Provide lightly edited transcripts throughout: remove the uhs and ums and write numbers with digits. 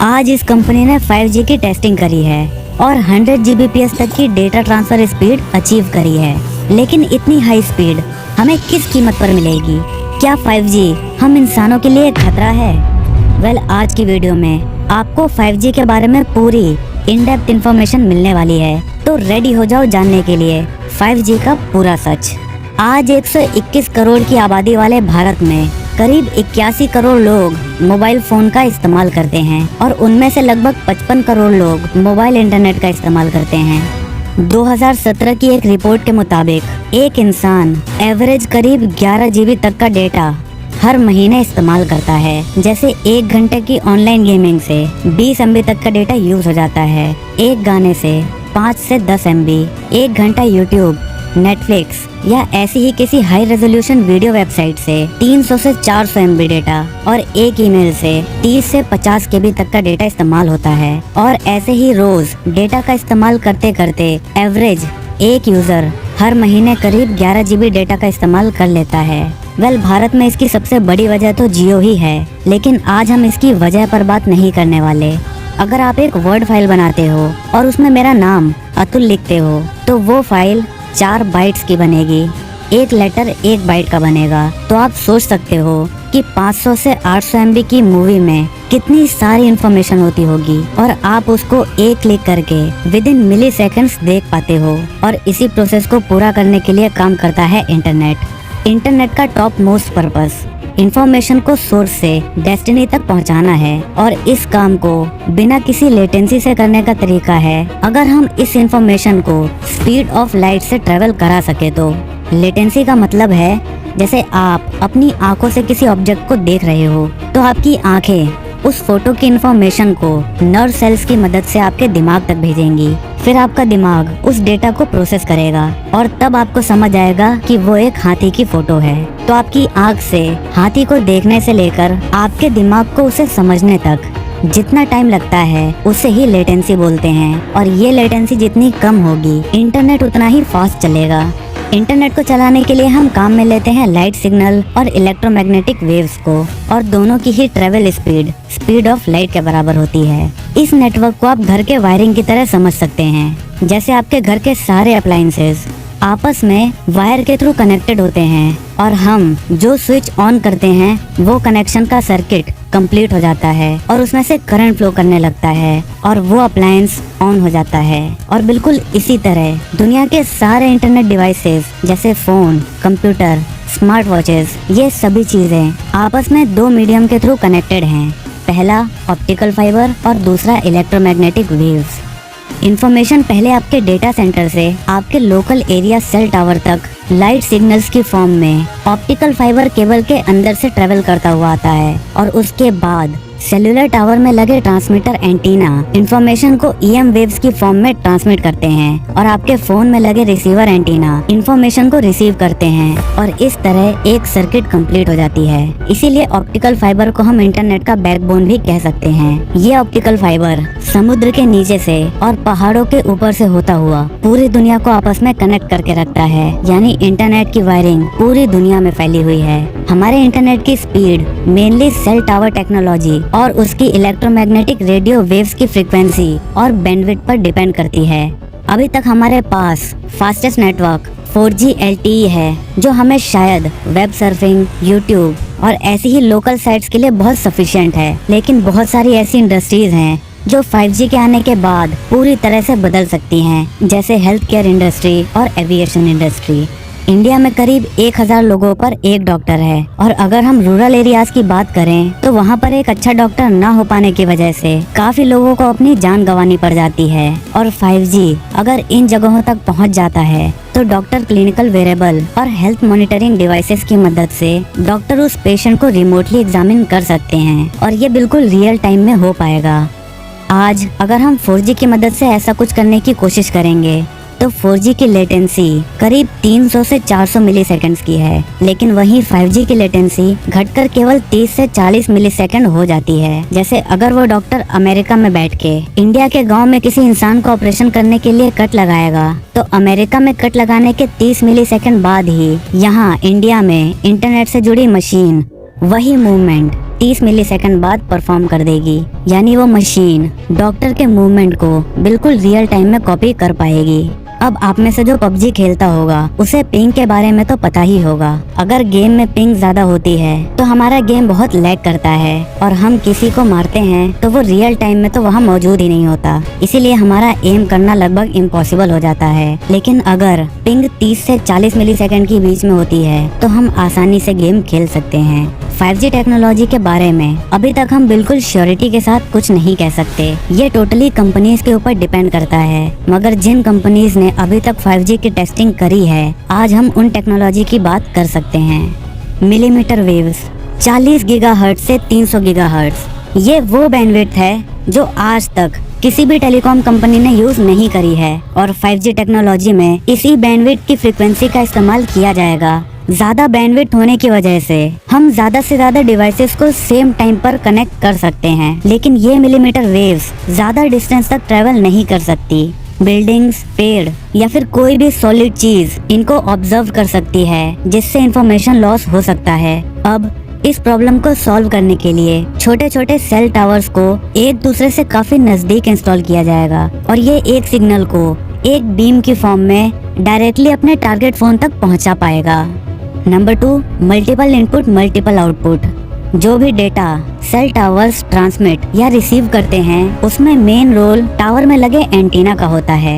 आज इस कंपनी ने 5G की टेस्टिंग करी है और 100 Gbps तक की डेटा ट्रांसफर स्पीड अचीव करी है। लेकिन इतनी हाई स्पीड हमें किस कीमत पर मिलेगी? क्या 5G हम इंसानों के लिए खतरा है? आज की वीडियो में आपको 5G के बारे में पूरी इन डेप्थ इन्फॉर्मेशन मिलने वाली है, तो रेडी हो जाओ जानने के लिए 5G का पूरा सच। आज 121 करोड़ की आबादी वाले भारत में करीब 81 करोड़ लोग मोबाइल फोन का इस्तेमाल करते हैं और उनमें से लगभग 55 करोड़ लोग मोबाइल इंटरनेट का इस्तेमाल करते हैं। 2017 की एक रिपोर्ट के मुताबिक एक इंसान एवरेज करीब 11 GB तक का डेटा हर महीने इस्तेमाल करता है। जैसे 1 घंटे की ऑनलाइन गेमिंग से 20 MB तक का डेटा यूज हो जाता है। एक गाने से 5 से 10 MB, 1 घंटा यूट्यूब, नेटफ्लिक्स या ऐसी ही किसी हाई रेजोल्यूशन वीडियो वेबसाइट से 300 से 400 MB डेटा और एक ईमेल से 30 से 50 KB तक का डेटा इस्तेमाल होता है। और ऐसे ही रोज डेटा का इस्तेमाल करते करते एवरेज एक यूजर हर महीने करीब 11 GB डेटा का इस्तेमाल कर लेता है। भारत में इसकी सबसे बड़ी वजह तो जियो ही है, लेकिन आज हम इसकी वजह पर बात नहीं करने वाले। अगर आप एक वर्ड फाइल बनाते हो और उसमें मेरा नाम अतुल लिखते हो तो वो फाइल 4 बाइट्स की बनेगी। एक लेटर 1 बाइट का बनेगा। तो आप सोच सकते हो कि 500 से 800 MB की मूवी में कितनी सारी इन्फॉर्मेशन होती होगी और आप उसको एक क्लिक करके विद इन मिली सेकेंड्स देख पाते हो। और इसी प्रोसेस को पूरा करने के लिए काम करता है इंटरनेट का टॉप मोस्ट पर्पस इंफॉर्मेशन को सोर्स से डेस्टिनी तक पहुंचाना है और इस काम को बिना किसी लेटेंसी से करने का तरीका है अगर हम इस इंफॉर्मेशन को स्पीड ऑफ लाइट से ट्रेवल करा सके तो। लेटेंसी का मतलब है जैसे आप अपनी आंखों से किसी ऑब्जेक्ट को देख रहे हो तो आपकी आंखें उस फोटो की इंफॉर्मेशन को नर्व सेल्स की मदद से आपके दिमाग तक भेजेंगी। फिर आपका दिमाग उस डेटा को प्रोसेस करेगा और तब आपको समझ आएगा कि वो एक हाथी की फोटो है। तो आपकी आंख से हाथी को देखने से लेकर आपके दिमाग को उसे समझने तक जितना टाइम लगता है उसे ही लेटेंसी बोलते हैं। और ये लेटेंसी जितनी कम होगी इंटरनेट उतना ही फास्ट चलेगा। इंटरनेट को चलाने के लिए हम काम में लेते हैं लाइट सिग्नल और इलेक्ट्रोमैग्नेटिक वेव्स को, और दोनों की ही ट्रेवल स्पीड ऑफ लाइट के बराबर होती है। इस नेटवर्क को आप घर के वायरिंग की तरह समझ सकते हैं। जैसे आपके घर के सारे अप्लायंसेस आपस में वायर के थ्रू कनेक्टेड होते हैं और हम जो स्विच ऑन करते हैं वो कनेक्शन का सर्किट कंप्लीट हो जाता है और उसमें से करंट फ्लो करने लगता है और वो अप्लायंस ऑन हो जाता है। और बिल्कुल इसी तरह दुनिया के सारे इंटरनेट डिवाइसेस जैसे फोन, कंप्यूटर, स्मार्ट वॉचेस, ये सभी चीजें आपस में 2 मीडियम के थ्रू कनेक्टेड हैं। पहला ऑप्टिकल फाइबर और दूसरा इलेक्ट्रोमैग्नेटिक वेव्स। इंफॉर्मेशन पहले आपके डेटा सेंटर से आपके लोकल एरिया सेल टावर तक लाइट सिग्नल्स की फॉर्म में ऑप्टिकल फाइबर केबल के अंदर से ट्रेवल करता हुआ आता है और उसके बाद सेल्यूलर टावर में लगे ट्रांसमीटर एंटीना इंफॉर्मेशन को EM वेव्स की फॉर्म में ट्रांसमिट करते हैं और आपके फोन में लगे रिसीवर एंटीना इंफॉर्मेशन को रिसीव करते हैं और इस तरह एक सर्किट कंप्लीट हो जाती है। इसीलिए ऑप्टिकल फाइबर को हम इंटरनेट का बैकबोन भी कह सकते हैं। ये ऑप्टिकल फाइबर समुद्र के नीचे से और पहाड़ों के ऊपर से होता हुआ पूरी दुनिया को आपस में कनेक्ट करके रखता है। यानी इंटरनेट की वायरिंग पूरी दुनिया में फैली हुई है। हमारे इंटरनेट की speed mainly cell tower technology और उसकी इलेक्ट्रोमैग्नेटिक रेडियो वेव्स की फ्रीक्वेंसी और बैंडविड्थ पर डिपेंड करती है। अभी तक हमारे पास फास्टेस्ट नेटवर्क 4G LTE है, जो हमें शायद वेब सर्फिंग, यूट्यूब और ऐसी ही लोकल साइट्स के लिए बहुत सफिशिएंट है। लेकिन बहुत सारी ऐसी इंडस्ट्रीज हैं जो 5G के आने के बाद पूरी तरह से बदल सकती हैं, जैसे हेल्थ केयर इंडस्ट्री और एविएशन इंडस्ट्री। इंडिया में करीब 1000 लोगों पर एक डॉक्टर है और अगर हम रूरल एरियाज की बात करें तो वहाँ पर एक अच्छा डॉक्टर ना हो पाने की वजह से काफी लोगों को अपनी जान गंवानी पड़ जाती है। और 5G अगर इन जगहों तक पहुँच जाता है तो डॉक्टर क्लिनिकल वेरेबल और हेल्थ मॉनिटरिंग डिवाइसेस की मदद से डॉक्टर उस पेशेंट को रिमोटली एग्जामिन कर सकते हैं और ये बिल्कुल रियल टाइम में हो पाएगा। आज अगर हम 4G की मदद से ऐसा कुछ करने की कोशिश करेंगे तो 4G की लेटेंसी करीब 300 से 400 मिलीसेकंड्स की है, लेकिन वहीं 5G की लेटेंसी घटकर केवल 30 से 40 मिलीसेकंड हो जाती है। जैसे अगर वो डॉक्टर अमेरिका में बैठ के इंडिया के गांव में किसी इंसान को ऑपरेशन करने के लिए कट लगाएगा तो अमेरिका में कट लगाने के 30 मिलीसेकंड बाद ही यहाँ इंडिया में इंटरनेट से जुड़ी मशीन वही मूवमेंट 30 मिलीसेकंड बाद परफॉर्म कर देगी। यानी वो मशीन डॉक्टर के मूवमेंट को बिल्कुल रियल टाइम में कॉपी कर पाएगी। अब आप में से जो पबजी खेलता होगा उसे पिंग के बारे में तो पता ही होगा। अगर गेम में पिंग ज्यादा होती है तो हमारा गेम बहुत लैग करता है और हम किसी को मारते हैं तो वो रियल टाइम में तो वहाँ मौजूद ही नहीं होता, इसीलिए हमारा एम करना लगभग इम्पॉसिबल हो जाता है। लेकिन अगर पिंग 30 से 40 मिलीसेकंड के बीच में होती है तो हम आसानी से गेम खेल सकते हैं। 5G टेक्नोलॉजी के बारे में अभी तक हम बिल्कुल श्योरिटी के साथ कुछ नहीं कह सकते, ये टोटली कंपनीज के ऊपर डिपेंड करता है। मगर जिन कंपनीज ने अभी तक 5G की टेस्टिंग करी है, आज हम उन टेक्नोलॉजी की बात कर सकते हैं। मिलीमीटर वेव्स 40 गीगाहर्ट्ज से 300 गीगाहर्ट्ज, ये वो बैंडविड्थ है जो आज तक किसी भी टेलीकॉम कंपनी ने यूज नहीं करी है और 5G टेक्नोलॉजी में इसी बैंडविड्थ की फ्रीक्वेंसी का इस्तेमाल किया जाएगा। ज्यादा बैंडविड्थ होने की वजह से हम ज्यादा से ज्यादा डिवाइसेस को सेम टाइम पर कनेक्ट कर सकते हैं, लेकिन ये मिलीमीटर वेव्स ज्यादा डिस्टेंस तक ट्रेवल नहीं कर सकती। बिल्डिंग्स, पेड़ या फिर कोई भी सॉलिड चीज इनको ऑब्जर्व कर सकती है, जिससे इंफॉर्मेशन लॉस हो सकता है। अब इस प्रॉब्लम को सॉल्व करने के लिए छोटे छोटे सेल टावर्स को एक दूसरे से काफी नजदीक इंस्टॉल किया जाएगा और ये एक सिग्नल को एक बीम की फॉर्म में डायरेक्टली अपने टारगेट फोन तक पहुंचा पाएगा। Number 2, multiple input multiple output. जो भी डेटा सेल टावर्स ट्रांसमिट या रिसीव करते हैं उसमें मेन रोल टावर में लगे एंटीना का होता है।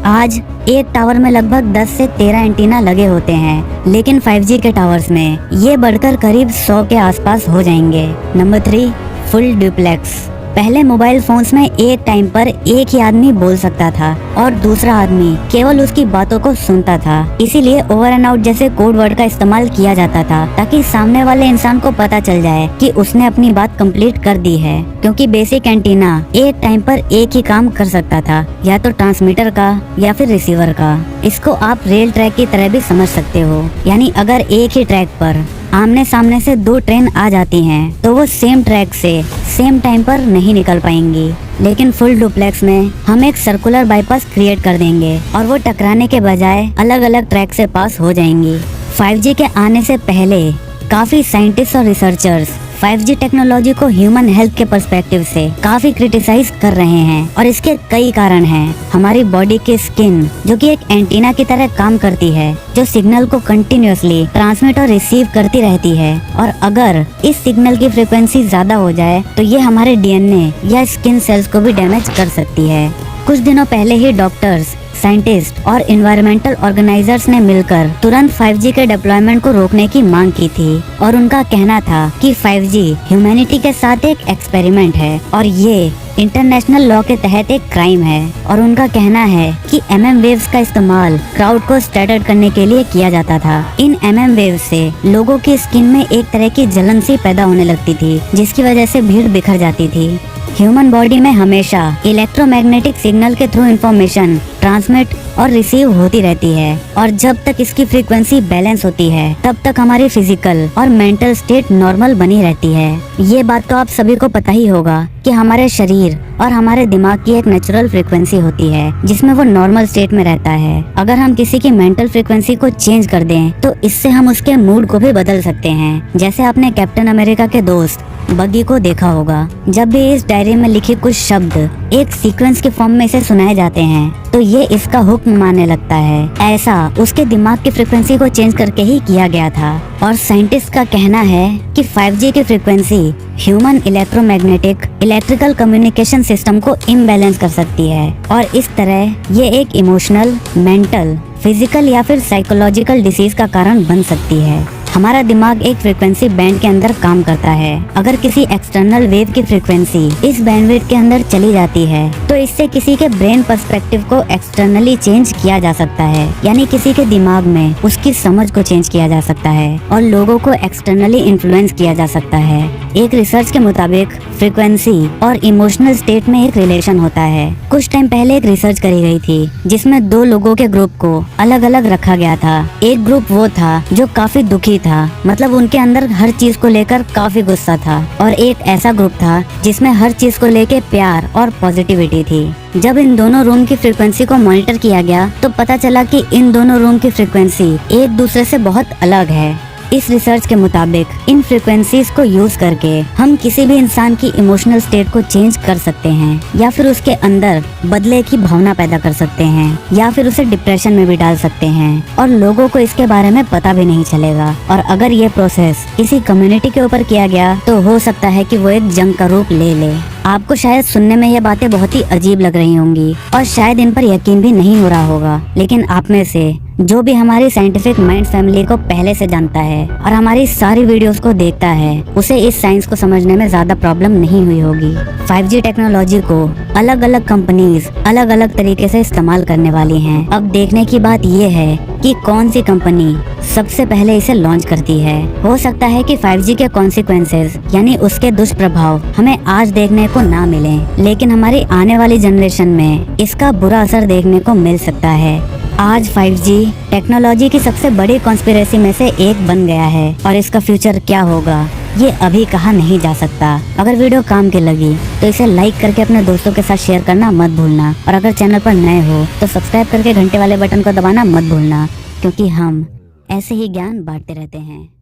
आज एक टावर में लगभग 10 से 13 एंटीना लगे होते हैं, लेकिन 5G के टावर्स में ये बढ़कर करीब 100 के आसपास हो जाएंगे। Number 3, full duplex. पहले मोबाइल फोन्स में एक टाइम पर एक ही आदमी बोल सकता था और दूसरा आदमी केवल उसकी बातों को सुनता था, इसीलिए ओवर एंड आउट जैसे कोड वर्ड का इस्तेमाल किया जाता था ताकि सामने वाले इंसान को पता चल जाए कि उसने अपनी बात कंप्लीट कर दी है। क्योंकि बेसिक एंटीना एक टाइम पर एक ही काम कर सकता था, या तो ट्रांसमीटर का या फिर रिसीवर का। इसको आप रेल ट्रैक की तरह भी समझ सकते हो, यानी अगर एक ही ट्रैक पर आमने सामने से 2 ट्रेन आ जाती हैं तो वो सेम ट्रैक से सेम टाइम पर नहीं निकल पाएंगी। लेकिन फुल डुप्लेक्स में हम एक सर्कुलर बाईपास क्रिएट कर देंगे और वो टकराने के बजाय अलग अलग ट्रैक से पास हो जाएंगी। 5G के आने से पहले काफी साइंटिस्ट और रिसर्चर्स 5G टेक्नोलॉजी को ह्यूमन हेल्थ के पर्सपेक्टिव से काफी क्रिटिसाइज कर रहे हैं और इसके कई कारण हैं। हमारी बॉडी की स्किन जो कि एक एंटीना की तरह काम करती है, जो सिग्नल को कंटिन्यूअसली ट्रांसमिट और रिसीव करती रहती है, और अगर इस सिग्नल की फ्रीक्वेंसी ज्यादा हो जाए तो ये हमारे DNA या स्किन सेल्स को भी डैमेज कर सकती है। कुछ दिनों पहले ही डॉक्टर्स, साइंटिस्ट और इन्वायरमेंटल ऑर्गेनाइजर्स ने मिलकर तुरंत 5G के डिप्लॉयमेंट को रोकने की मांग की थी और उनका कहना था कि 5G ह्यूमैनिटी के साथ एक एक्सपेरिमेंट है और ये इंटरनेशनल लॉ के तहत एक क्राइम है। और उनका कहना है कि MM वेव्स का इस्तेमाल क्राउड को स्टैटर्ड करने के लिए किया जाता था। इन MM वेव्स से लोगों की स्किन में एक तरह की जलन सी पैदा होने लगती थी, जिसकी वजह से भीड़ बिखर जाती थी। ह्यूमन बॉडी में हमेशा इलेक्ट्रोमैग्नेटिक सिग्नल के थ्रू इंफॉर्मेशन ट्रांसमिट और रिसीव होती रहती है और जब तक इसकी फ्रीक्वेंसी बैलेंस होती है तब तक हमारी फिजिकल और मेंटल स्टेट नॉर्मल बनी रहती है। ये बात तो आप सभी को पता ही होगा कि हमारे शरीर और हमारे दिमाग की एक नेचुरल फ्रीक्वेंसी होती है जिसमें वो नॉर्मल स्टेट में रहता है। अगर हम किसी की मेंटल फ्रीक्वेंसी को चेंज कर दें तो इससे हम उसके मूड को भी बदल सकते हैं। जैसे आपने कैप्टन अमेरिका के दोस्त बग्गी को देखा होगा, जब भी इस डायरी में लिखे कुछ शब्द एक सीक्वेंस के फॉर्म में इसे सुनाए जाते हैं तो ये इसका हुक्म मानने लगता है। ऐसा उसके दिमाग की फ्रीक्वेंसी को चेंज करके ही किया गया था। और साइंटिस्ट का कहना है कि 5G की frequency human electromagnetic electrical communication system को इम्बैलेंस कर सकती है और इस तरह ये एक इमोशनल, मेंटल, फिजिकल या फिर साइकोलॉजिकल डिसीज का कारण बन सकती है। हमारा दिमाग एक फ्रीक्वेंसी बैंड के अंदर काम करता है। अगर किसी एक्सटर्नल वेव की फ्रीक्वेंसी इस बैंडविड्थ के अंदर चली जाती है तो इससे किसी के ब्रेन पर्सपेक्टिव को एक्सटर्नली चेंज किया जा सकता है, यानी किसी के दिमाग में उसकी समझ को चेंज किया जा सकता है और लोगों को एक्सटर्नली इन्फ्लुएंस किया जा सकता है। एक रिसर्च के मुताबिक फ्रीक्वेंसी और इमोशनल स्टेट में एक रिलेशन होता है। कुछ टाइम पहले एक रिसर्च करी गई थी जिसमें 2 लोगों के ग्रुप को अलग अलग रखा गया था। एक ग्रुप वो था जो काफी दुखी था, मतलब उनके अंदर हर चीज को लेकर काफी गुस्सा था, और एक ऐसा ग्रुप था जिसमें हर चीज को लेकर प्यार और पॉजिटिविटी थी। जब इन दोनों रूम की फ्रीक्वेंसी को मॉनिटर किया गया तो पता चला कि इन दोनों रूम की फ्रीक्वेंसी एक दूसरे से बहुत अलग है। इस रिसर्च के मुताबिक इन फ्रीक्वेंसीज को यूज करके हम किसी भी इंसान की इमोशनल स्टेट को चेंज कर सकते हैं, या फिर उसके अंदर बदले की भावना पैदा कर सकते हैं, या फिर उसे डिप्रेशन में भी डाल सकते हैं और लोगों को इसके बारे में पता भी नहीं चलेगा। और अगर ये प्रोसेस किसी कम्युनिटी के ऊपर किया गया तो हो सकता है कि वो एक जंग का रूप ले ले। आपको शायद सुनने में ये बातें बहुत ही अजीब लग रही होंगी और शायद इन पर यकीन भी नहीं हो रहा होगा, लेकिन आप में से जो भी हमारी साइंटिफिक माइंड फैमिली को पहले से जानता है और हमारी सारी वीडियोस को देखता है, उसे इस साइंस को समझने में ज्यादा प्रॉब्लम नहीं हुई होगी। 5G टेक्नोलॉजी को अलग अलग कंपनीज अलग अलग तरीके से इस्तेमाल करने वाली हैं। अब देखने की बात ये है कि कौन सी कंपनी सबसे पहले इसे लॉन्च करती है। हो सकता है कि 5G के कॉन्सिक्वेंसेस यानी उसके दुष्प्रभाव हमें आज देखने को ना मिले, लेकिन हमारी आने वाली जनरेशन में इसका बुरा असर देखने को मिल सकता है। आज 5G टेक्नोलॉजी की सबसे बड़ी कॉन्स्पिरेसी में से एक बन गया है और इसका फ्यूचर क्या होगा ये अभी कहा नहीं जा सकता। अगर वीडियो काम की लगी तो इसे लाइक करके अपने दोस्तों के साथ शेयर करना मत भूलना, और अगर चैनल पर नए हो तो सब्सक्राइब करके घंटे वाले बटन को दबाना मत भूलना, क्योंकि हम ऐसे ही ज्ञान बांटते रहते हैं।